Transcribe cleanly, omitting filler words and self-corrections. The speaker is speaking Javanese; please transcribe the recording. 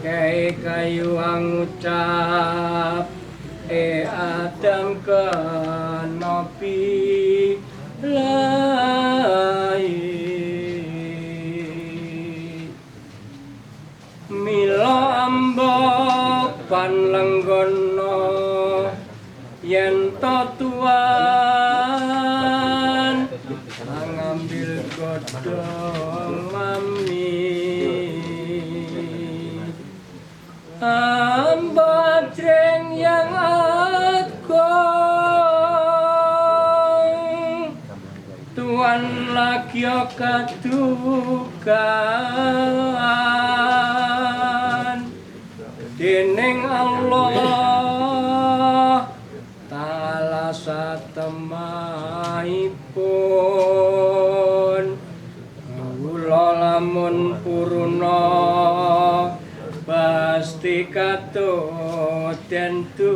Kei kayu ngucap Adam kenopi lai Milo ambok panlenggono yen to tuan ngambil godhong mami ambajreng yang agung tuan lagi kadukan dening Allah Ta'ala satemaipun kula lamun puruna pasti katut tentu